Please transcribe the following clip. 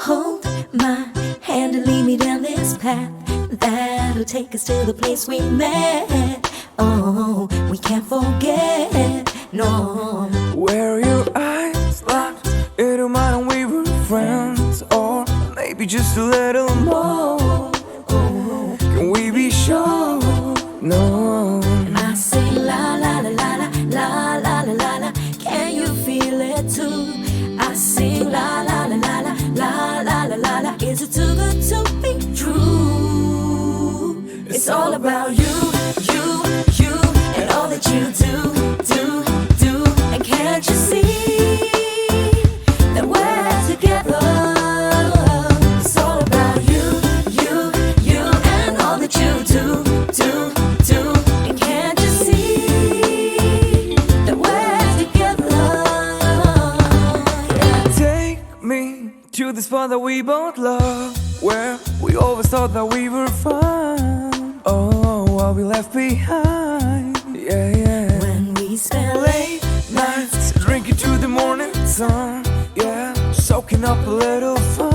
Hold my hand and lead me down this path that'll take us to the place we met. Oh, we can't forget, no. Where your eyes locked into mine and we were friends, or maybe just a little more. Can we be sure? No. And I say la la la la la la la la la. Can you feel it too? I sing la la la la la la la la la la. Is it too good to be true? It's all about you, you, and all that you do. And can't you see that we're together? It's all about you, and all that you do. And can't you see that we're together? Yeah. Take me to the spot that we both love, where we always thought that we were fine. Oh, what we left behind. Yeah, yeah. When we spend Late nights drinking to the morning sun, yeah, soaking up a little fun.